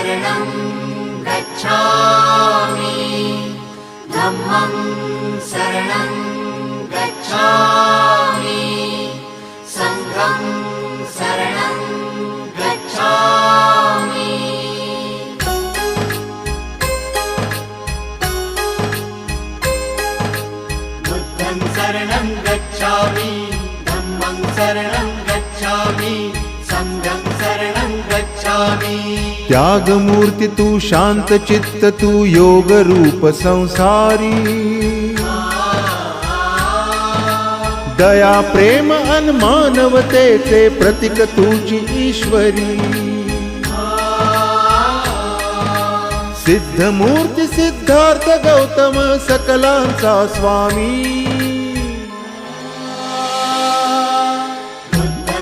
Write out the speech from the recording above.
शरणं गच्छामि धम्मं शरणं गच्छामि संघं शरणं गच्छामि बुद्धं शरणं गच्छामि धम्मं शरणं गच्छामि संघं शरणं गच्छामि। त्यागमूर्ती तू शांत चित्त तू योग रूप संसारी दया प्रेम अन मानवतेचे प्रतीक तुझी ईश्वरी सिद्धमूर्ती सिद्धार्थ गौतम सकलांचा स्वामी